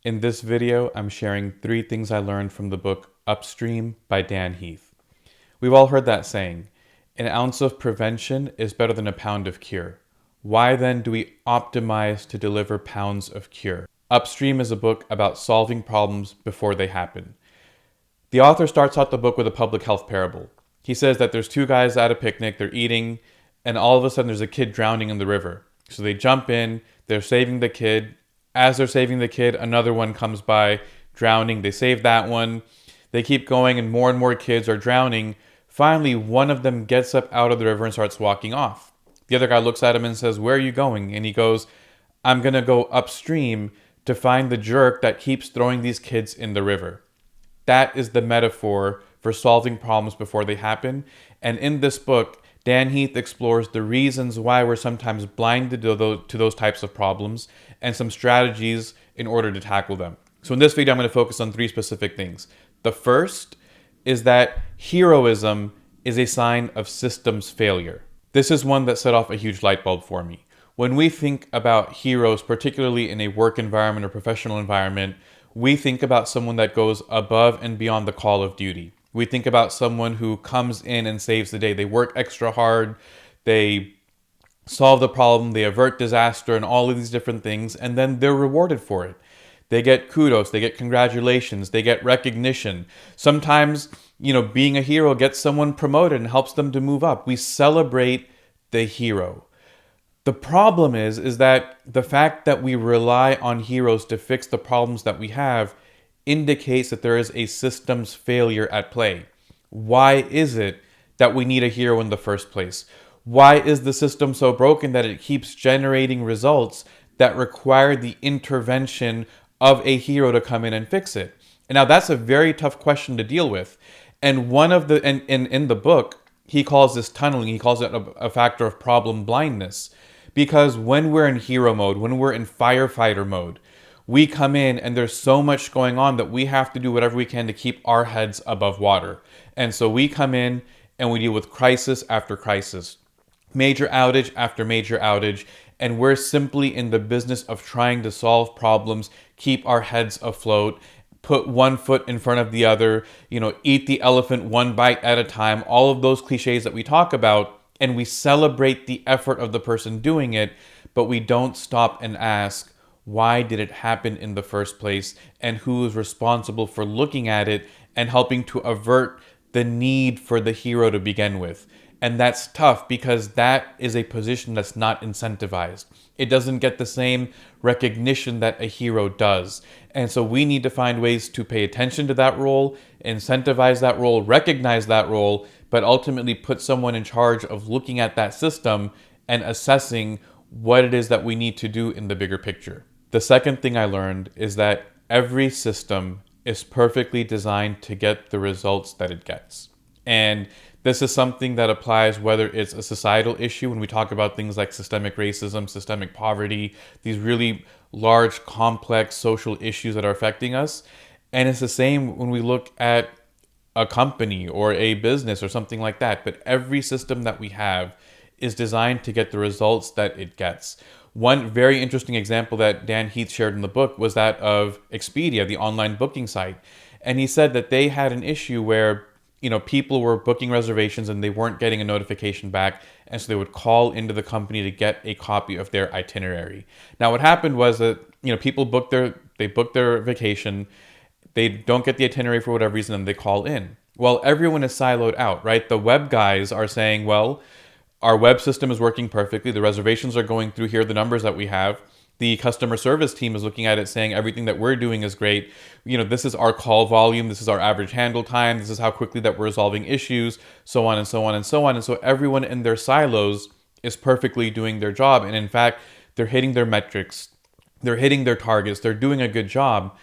In this video, I'm sharing 3 things I learned from the book Upstream by Dan Heath. We've all heard that saying, an ounce of prevention is better than a pound of cure. Why then do we optimize to deliver pounds of cure? Upstream is a book about solving problems before they happen. The author starts out the book with a public health parable. He says that there's 2 guys at a picnic, they're eating, and all of a sudden there's a kid drowning in the river. So they jump in, they're saving the kid. As they're saving the kid, another one comes by drowning. They save that one. They keep going and more kids are drowning. Finally, one of them gets up out of the river and starts walking off. The other guy looks at him and says, "Where are you going?" And he goes, "I'm going to go upstream to find the jerk that keeps throwing these kids in the river." That is the metaphor for solving problems before they happen. And in this book, Dan Heath explores the reasons why we're sometimes blinded to those types of problems and some strategies in order to tackle them. So in this video, I'm going to focus on 3 specific things. The first is that heroism is a sign of systems failure. This is one that set off a huge light bulb for me. When we think about heroes, particularly in a work environment or professional environment, we think about someone that goes above and beyond the call of duty. We think about someone who comes in and saves the day. They work extra hard, they solve the problem, they avert disaster and all of these different things, and then they're rewarded for it. They get kudos, they get congratulations, they get recognition. Sometimes, being a hero gets someone promoted and helps them to move up. We celebrate the hero. The problem is that the fact that we rely on heroes to fix the problems that we have indicates that there is a systems failure at play. Why is it that we need a hero in the first place? Why is the system so broken that it keeps generating results that require the intervention of a hero to come in and fix it? And now that's a very tough question to deal with. And in the book, he calls this tunneling. He calls it a factor of problem blindness. Because when we're in hero mode, when we're in firefighter mode, we come in and there's so much going on that we have to do whatever we can to keep our heads above water. And so we come in and we deal with crisis after crisis, major outage after major outage, and we're simply in the business of trying to solve problems, keep our heads afloat, put one foot in front of the other, eat the elephant one bite at a time, all of those cliches that we talk about, and we celebrate the effort of the person doing it, but we don't stop and ask, why did it happen in the first place, and who is responsible for looking at it and helping to avert the need for the hero to begin with. And that's tough because that is a position that's not incentivized. It doesn't get the same recognition that a hero does. And so we need to find ways to pay attention to that role, incentivize that role, recognize that role, but ultimately put someone in charge of looking at that system and assessing what it is that we need to do in the bigger picture. The second thing I learned is that every system is perfectly designed to get the results that it gets. And this is something that applies whether it's a societal issue when we talk about things like systemic racism, systemic poverty, these really large, complex social issues that are affecting us. And it's the same when we look at a company or a business or something like that. But every system that we have is designed to get the results that it gets. One very interesting example that Dan Heath shared in the book was that of Expedia, the online booking site. And he said that they had an issue where, people were booking reservations and they weren't getting a notification back. And so they would call into the company to get a copy of their itinerary. Now, what happened was that, people book their vacation. They don't get the itinerary for whatever reason and they call in. Well, everyone is siloed out, right? The web guys are saying, well, our web system is working perfectly. The reservations are going through here, the numbers that we have. The customer service team is looking at it saying everything that we're doing is great. This is our call volume. This is our average handle time. This is how quickly that we're resolving issues, so on and so on and so on. And so everyone in their silos is perfectly doing their job. And in fact, they're hitting their metrics. They're hitting their targets. They're doing a good job.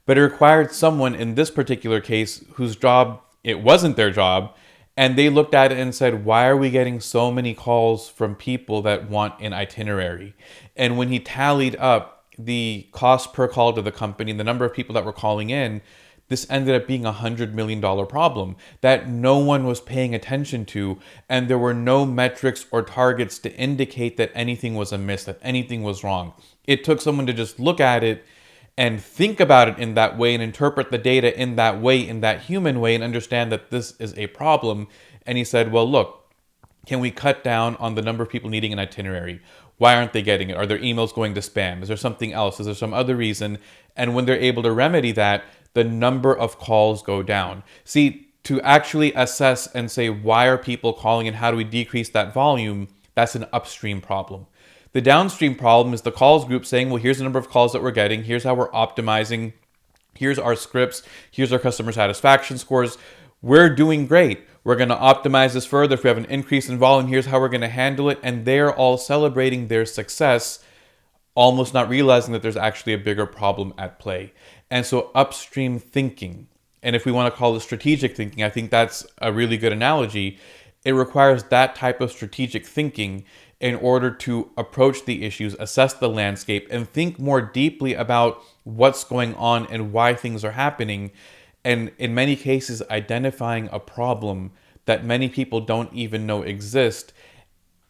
But it required someone in this particular case whose job, it wasn't their job. And they looked at it and said, why are we getting so many calls from people that want an itinerary? And when he tallied up the cost per call to the company and the number of people that were calling in, this ended up being $100 million problem that no one was paying attention to. And there were no metrics or targets to indicate that anything was amiss, that anything was wrong. It took someone to just look at it and think about it in that way and interpret the data in that way, in that human way, and understand that this is a problem. And he said, well, look, can we cut down on the number of people needing an itinerary? Why aren't they getting it? Are their emails going to spam? Is there something else? Is there some other reason? And when they're able to remedy that, the number of calls go down. See, to actually assess and say, why are people calling and how do we decrease that volume? That's an upstream problem. The downstream problem is the calls group saying, well, here's the number of calls that we're getting. Here's how we're optimizing. Here's our scripts. Here's our customer satisfaction scores. We're doing great. We're going to optimize this further. If we have an increase in volume, here's how we're going to handle it. And they're all celebrating their success, almost not realizing that there's actually a bigger problem at play. And so upstream thinking, and if we want to call it strategic thinking, I think that's a really good analogy. It requires that type of strategic thinking in order to approach the issues, assess the landscape, and think more deeply about what's going on and why things are happening. And in many cases, identifying a problem that many people don't even know exist,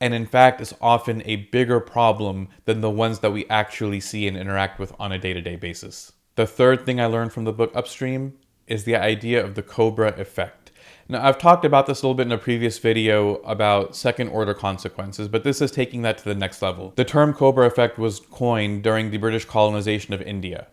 and in fact is often a bigger problem than the ones that we actually see and interact with on a day-to-day basis. The third thing I learned from the book Upstream is the idea of the Cobra Effect. Now, I've talked about this a little bit in a previous video about second-order consequences, but this is taking that to the next level. The term Cobra Effect was coined during the British colonization of India.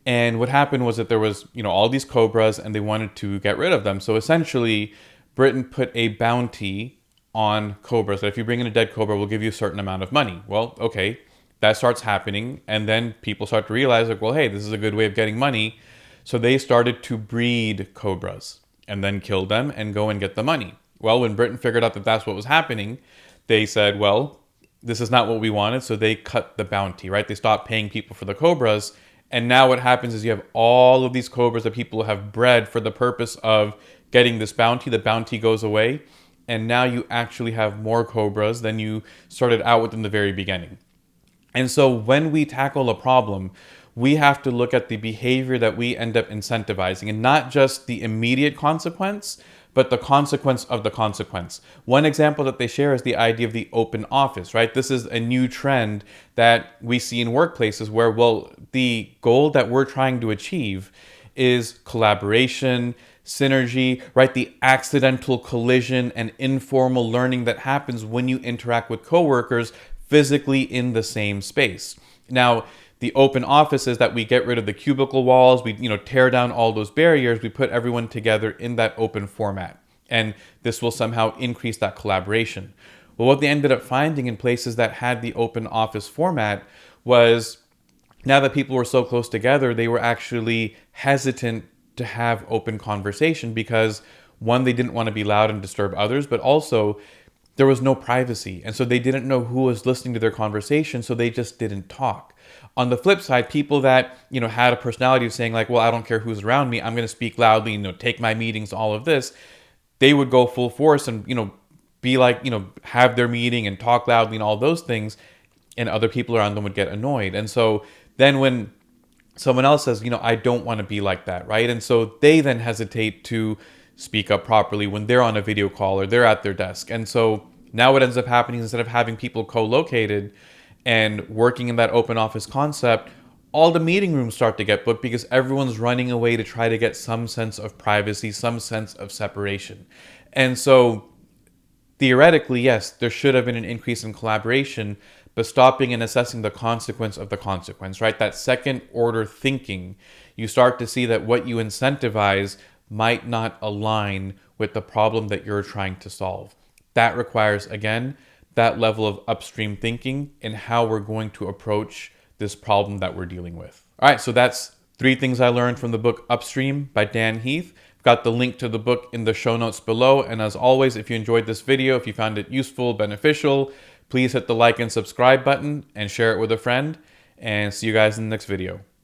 And what happened was that there was, all these cobras and they wanted to get rid of them. So essentially, Britain put a bounty on cobras. That if you bring in a dead cobra, we'll give you a certain amount of money. Well, okay, that starts happening. And then people start to realize, like, well, hey, this is a good way of getting money. So they started to breed cobras and then kill them and go and get the money. Well, when Britain figured out that that's what was happening, they said, well, this is not what we wanted. So they cut the bounty, right? They stopped paying people for the cobras. And now what happens is you have all of these cobras that people have bred for the purpose of getting this bounty. The bounty goes away. And now you actually have more cobras than you started out with in the very beginning. And so when we tackle a problem, we have to look at the behavior that we end up incentivizing, and not just the immediate consequence, but the consequence of the consequence. One example that they share is the idea of the open office, right? This is a new trend that we see in workplaces where, well, the goal that we're trying to achieve is collaboration, synergy, right? The accidental collision and informal learning that happens when you interact with coworkers physically in the same space. Now, the open office is that we get rid of the cubicle walls, we tear down all those barriers, we put everyone together in that open format. And this will somehow increase that collaboration. Well, what they ended up finding in places that had the open office format was, now that people were so close together, they were actually hesitant to have open conversation because, one, they didn't want to be loud and disturb others, but also there was no privacy. And so they didn't know who was listening to their conversation, so they just didn't talk. On the flip side, people that, had a personality of saying like, well, I don't care who's around me, I'm going to speak loudly, take my meetings, all of this, they would go full force and, be like, have their meeting and talk loudly and all those things, and other people around them would get annoyed. And so then when someone else says, I don't want to be like that, right? And so they then hesitate to speak up properly when they're on a video call or they're at their desk. And so now what ends up happening is, instead of having people co-located and working in that open office concept, all the meeting rooms start to get booked because everyone's running away to try to get some sense of privacy, some sense of separation. And so theoretically, yes, there should have been an increase in collaboration, but stopping and assessing the consequence of the consequence, right? That second order thinking, you start to see that what you incentivize might not align with the problem that you're trying to solve. That requires, again, that level of upstream thinking in how we're going to approach this problem that we're dealing with. All right, so that's 3 things I learned from the book Upstream by Dan Heath. I've got the link to the book in the show notes below. And as always, if you enjoyed this video, if you found it useful, beneficial, please hit the like and subscribe button and share it with a friend. And see you guys in the next video.